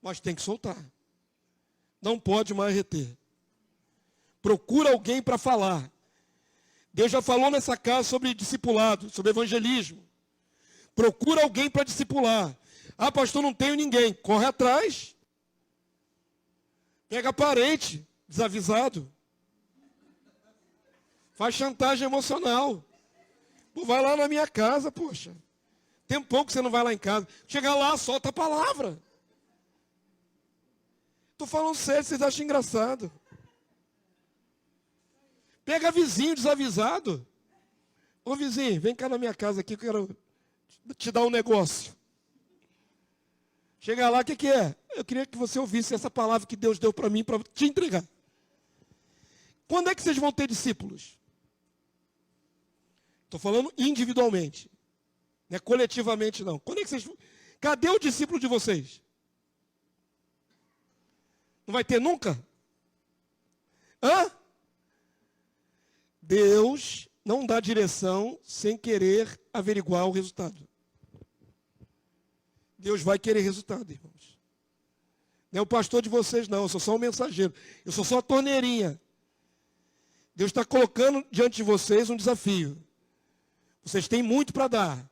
Mas tem que soltar. Não pode mais reter. Procura alguém para falar. Deus já falou nessa casa sobre discipulado, sobre evangelismo. Procura alguém para discipular. Ah, pastor, não tenho ninguém. Corre atrás. Pega parente, desavisado. Faz chantagem emocional. Pô, vai lá na minha casa, poxa. Tem pouco que você não vai lá em casa. Chega lá, solta a palavra. Estou falando sério, vocês acham engraçado. Pega vizinho desavisado. Ô vizinho, vem cá na minha casa aqui que eu quero te dar um negócio. Chega lá, o que é? Eu queria que você ouvisse essa palavra que Deus deu para mim, para te entregar. Quando é que vocês vão ter discípulos? Estou falando individualmente. Não é coletivamente, não. Quando é que vocês... Cadê o discípulo de vocês? Não vai ter nunca? Hã? Deus não dá direção sem querer averiguar o resultado. Deus vai querer resultado, irmãos. Não é o pastor de vocês, não. Eu sou só um mensageiro. Eu sou só a torneirinha. Deus está colocando diante de vocês um desafio. Vocês têm muito para dar.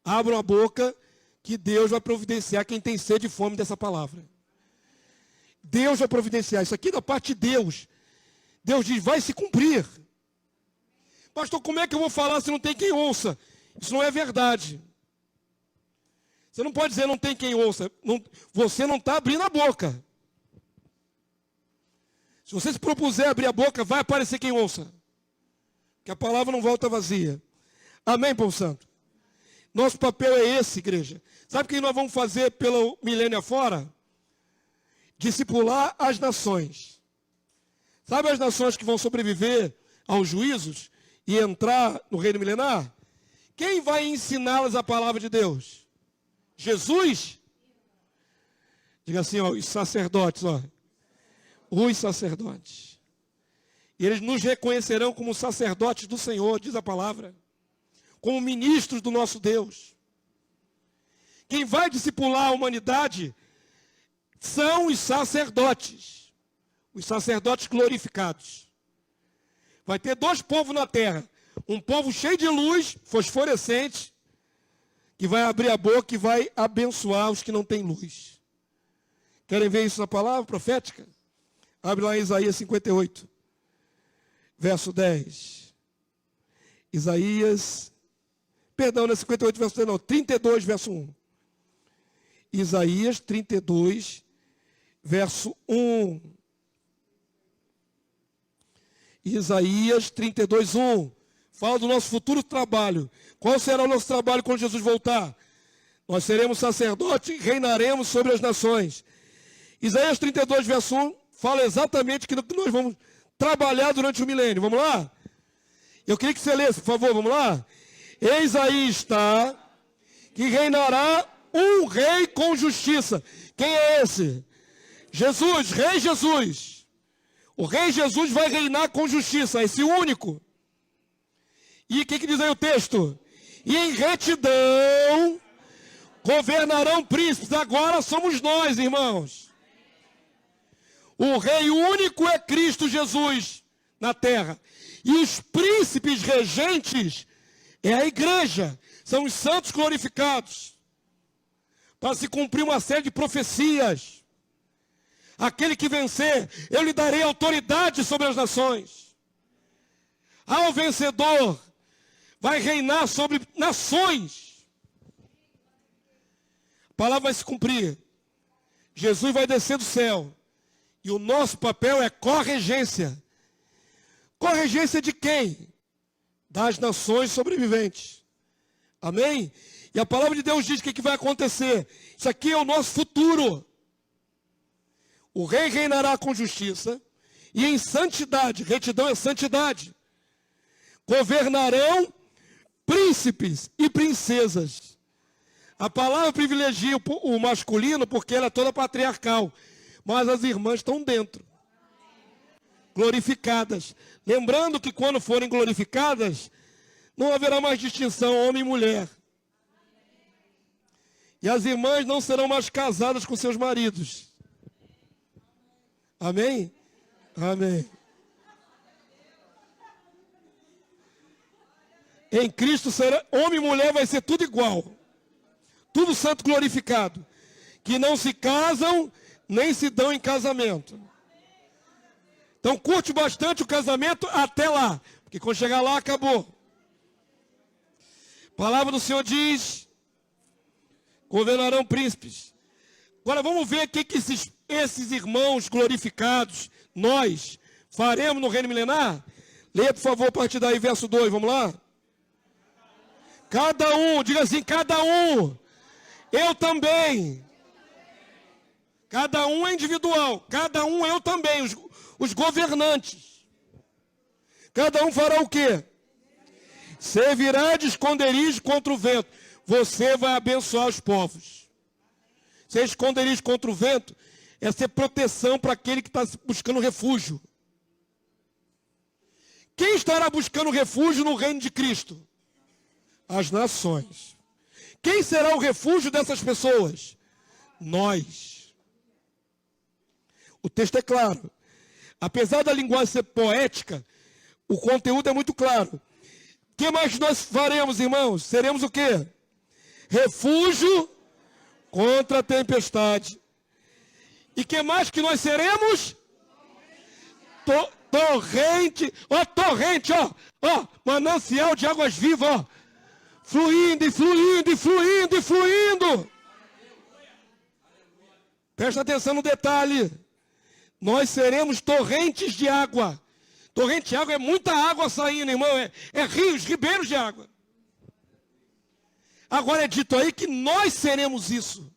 Abram a boca que Deus vai providenciar quem tem sede e fome dessa palavra. Deus vai providenciar. Isso aqui é da parte de Deus. Deus diz, vai se cumprir. Pastor, como é que eu vou falar se não tem quem ouça? Isso não é verdade. Você não pode dizer não tem quem ouça. Você não está abrindo a boca. Se você se propuser abrir a boca, vai aparecer quem ouça. Que a palavra não volta vazia. Amém, povo santo? Nosso papel é esse, igreja. Sabe o que nós vamos fazer pelo milênio afora? Discipular as nações. Sabe as nações que vão sobreviver aos juízos e entrar no reino milenar? Quem vai ensiná-las a palavra de Deus? Jesus? Diga assim, ó, os sacerdotes, ó. Os sacerdotes. E eles nos reconhecerão como sacerdotes do Senhor, diz a palavra. Como ministros do nosso Deus. Quem vai discipular a humanidade são os sacerdotes. Os sacerdotes glorificados. Vai ter dois povos na terra. Um povo cheio de luz, fosforescente, que vai abrir a boca e vai abençoar os que não têm luz. Querem ver isso na palavra profética? Abre lá em Isaías 58, verso 10. Isaías, perdão, não é 58, verso 10, não, 32, verso 1. Isaías 32, verso 1. Isaías 32, 1. Fala do nosso futuro trabalho. Qual será o nosso trabalho quando Jesus voltar? Nós seremos sacerdotes e reinaremos sobre as nações. Isaías 32, verso 1, fala exatamente que nós vamos trabalhar durante o milênio. Vamos lá? Eu queria que você lesse, por favor, vamos lá? Eis aí está, que reinará um rei com justiça. Quem é esse? Jesus, Rei Jesus. O Rei Jesus vai reinar com justiça, esse único. E o que diz aí o texto? E em retidão governarão príncipes. Agora somos nós, irmãos. O Rei único é Cristo Jesus na terra. E os príncipes regentes é a igreja. São os santos glorificados. Para se cumprir uma série de profecias. Aquele que vencer, eu lhe darei autoridade sobre as nações. Ao vencedor, vai reinar sobre nações. A palavra vai se cumprir. Jesus vai descer do céu. E o nosso papel é corregência. Corregência de quem? Das nações sobreviventes. Amém? E a palavra de Deus diz o que vai acontecer. Isso aqui é o nosso futuro. O rei reinará com justiça e em santidade. Retidão é santidade. Governarão príncipes e princesas. A palavra privilegia o masculino porque ela é toda patriarcal. Mas as irmãs estão dentro. Glorificadas. Lembrando que quando forem glorificadas, não haverá mais distinção homem e mulher. E as irmãs não serão mais casadas com seus maridos. Amém? Amém. Em Cristo será, homem e mulher vai ser tudo igual. Tudo santo glorificado. Que não se casam, nem se dão em casamento. Então curte bastante o casamento até lá. Porque quando chegar lá, acabou. A palavra do Senhor diz, governarão príncipes. Agora vamos ver o que esses irmãos glorificados, nós, faremos no reino milenar. Leia, por favor, a partir daí, verso 2, vamos lá? Cada um, diga assim, cada um. Eu também. Cada um é individual. Cada um, eu também. Os governantes. Cada um fará o quê? Servirá de esconderijo contra o vento. Você vai abençoar os povos. Ser esconderijo contra o vento é ser proteção para aquele que está buscando refúgio. Quem estará buscando refúgio no reino de Cristo? As nações. Quem será o refúgio dessas pessoas? Nós. O texto é claro. Apesar da linguagem ser poética, o conteúdo é muito claro. O que mais nós faremos, irmãos? Seremos o quê? Refúgio contra a tempestade. E que mais que nós seremos? Torrente, ó, manancial de águas vivas, ó. Fluindo e fluindo e fluindo e fluindo. Presta atenção no detalhe. Nós seremos torrentes de água. Torrente de água é muita água saindo, irmão. É rios, ribeiros de água. Agora é dito aí que nós seremos isso.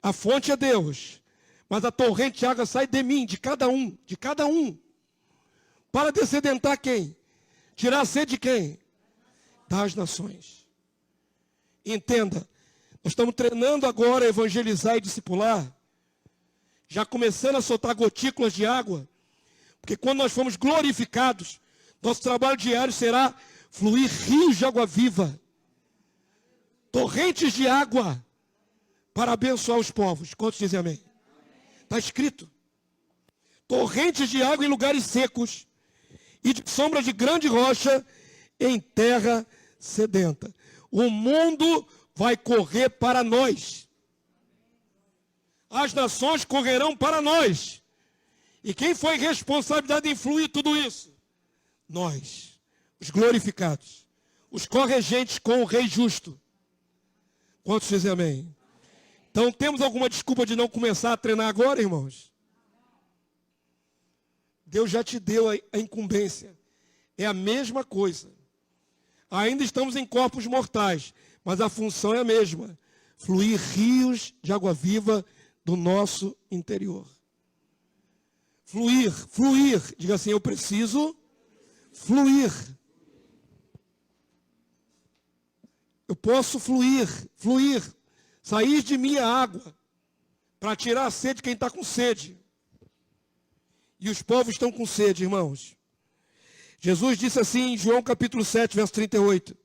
A fonte é Deus. Mas a torrente de água sai de mim, de cada um. De cada um. Para descedentar quem? Tirar a sede de quem? Das nações. Entenda. Nós estamos treinando agora a evangelizar e discipular, já começando a soltar gotículas de água, porque quando nós formos glorificados, nosso trabalho diário será fluir rios de água viva, torrentes de água, para abençoar os povos. Quantos dizem amém? Está escrito. Torrentes de água em lugares secos, e de sombra de grande rocha em terra sedenta. O mundo vai correr para nós. As nações correrão para nós. E quem foi responsabilidade de influir tudo isso? Nós, os glorificados, os corregentes com o Rei justo. Quantos dizem amém? Então temos alguma desculpa de não começar a treinar agora, irmãos? Deus já te deu a incumbência. É a mesma coisa. Ainda estamos em corpos mortais, mas a função é a mesma. Fluir rios de água viva do nosso interior. Fluir, fluir. Diga assim, eu preciso fluir. Eu posso fluir, fluir. Sair de mim a água para tirar a sede de quem está com sede. E os povos estão com sede, irmãos. Jesus disse assim em João capítulo 7, verso 38.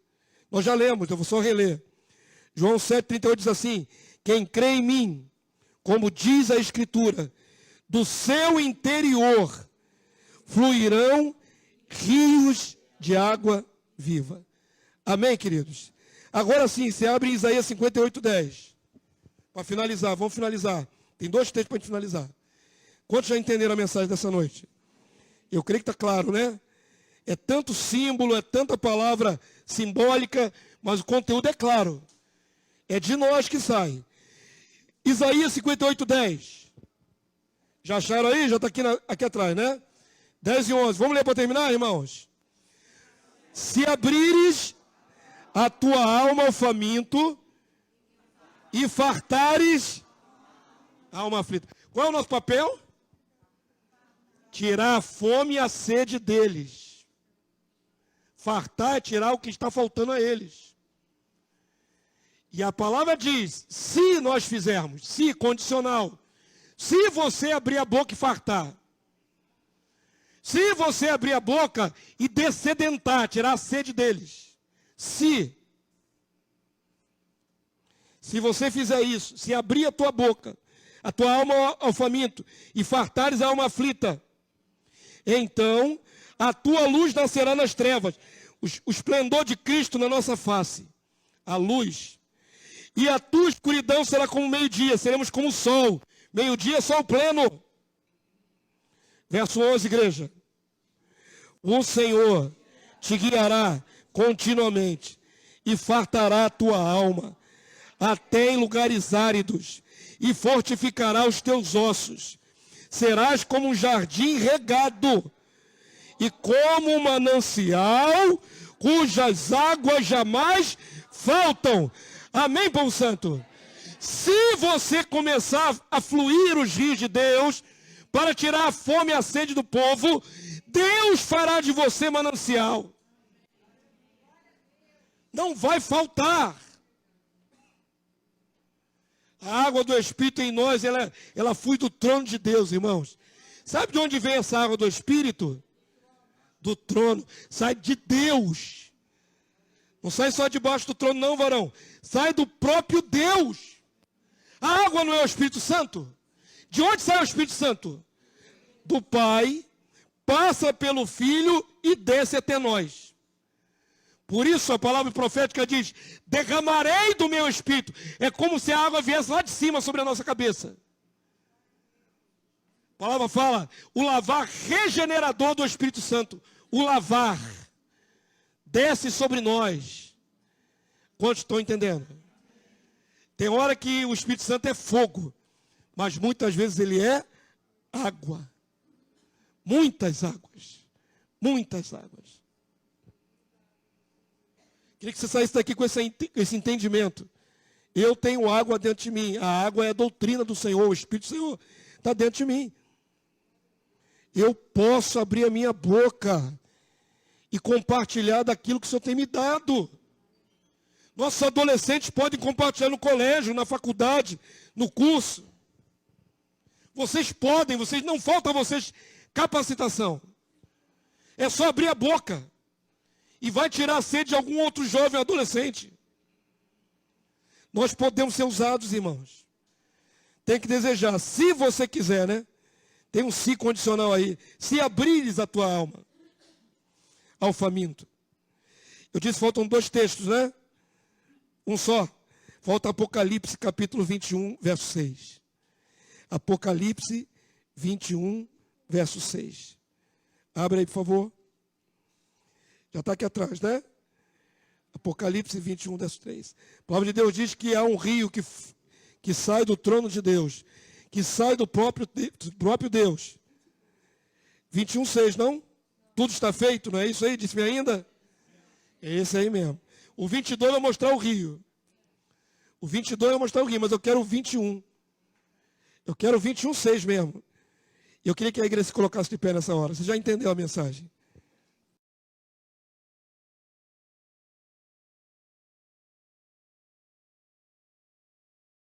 Nós já lemos, eu vou só reler. João 7, 38 diz assim: quem crê em mim, como diz a Escritura, do seu interior fluirão rios de água viva. Amém, queridos? Agora sim, você abre em Isaías 58, 10. Para finalizar, vamos finalizar. Tem 2 textos para a gente finalizar. Quantos já entenderam a mensagem dessa noite? Eu creio que está claro, né? É tanto símbolo, é tanta palavra simbólica, mas o conteúdo é claro. É de nós que sai. Isaías 58, 10. Já acharam aí? Já está aqui atrás, né? 10 e 11. Vamos ler para terminar, irmãos? Se abrires a tua alma ao faminto e fartares a alma aflita. Qual é o nosso papel? Tirar a fome e a sede deles. Fartar é tirar o que está faltando a eles. E a palavra diz, se nós fizermos, se condicional, se você abrir a boca e fartar, se você abrir a boca e dessedentar, tirar a sede deles, se você fizer isso, se abrir a tua boca, a tua alma ao faminto, e fartares a alma aflita, então a tua luz nascerá nas trevas, o esplendor de Cristo na nossa face, a luz, e a tua escuridão será como meio-dia, seremos como o sol, meio-dia, sol pleno. Verso 11, igreja. O Senhor te guiará continuamente e fartará a tua alma até em lugares áridos e fortificará os teus ossos. Serás como um jardim regado e como um manancial cujas águas jamais faltam. Amém, povo santo? Se você começar a fluir os rios de Deus para tirar a fome e a sede do povo, Deus fará de você manancial. Não vai faltar. A água do Espírito em nós, ela flui do trono de Deus, irmãos. Sabe de onde vem essa água do Espírito? Do trono. Sai de Deus. Não sai só debaixo do trono, não, varão. Sai do próprio Deus. A água não é o Espírito Santo? De onde sai o Espírito Santo? Do Pai, passa pelo Filho e desce até nós. Por isso a palavra profética diz, derramarei do meu Espírito. É como se a água viesse lá de cima sobre a nossa cabeça. A palavra fala, o lavar regenerador do Espírito Santo. O lavar desce sobre nós. Quantos estão entendendo? Tem hora que o Espírito Santo é fogo, mas muitas vezes ele é água. Muitas águas. Muitas águas. Queria que você saísse daqui com esse entendimento. Eu tenho água dentro de mim. A água é a doutrina do Senhor. O Espírito do Senhor está dentro de mim. Eu posso abrir a minha boca e compartilhar daquilo que o Senhor tem me dado. Nossos adolescentes podem compartilhar no colégio, na faculdade, no curso. Vocês podem, não falta a vocês capacitação. É só abrir a boca. E vai tirar a sede de algum outro jovem adolescente. Nós podemos ser usados, irmãos. Tem que desejar, se você quiser, né? Tem um se condicional aí. Se abrires a tua alma ao faminto. Eu disse, faltam 2 textos, né? Um só. Falta Apocalipse, capítulo 21, verso 6. Apocalipse 21, verso 6. Abre aí, por favor. Já está aqui atrás, né? Apocalipse 21, verso 3. A palavra de Deus diz que há um rio que sai do trono de Deus, que sai do próprio Deus. 21, 6, não? Tudo está feito, não é isso aí? Disse-me ainda? É esse aí mesmo. O 22 vai mostrar o rio. O 22 vai mostrar o rio, mas eu quero o 21. Eu quero o 21, 6 mesmo. E eu queria que a igreja se colocasse de pé nessa hora. Você já entendeu a mensagem?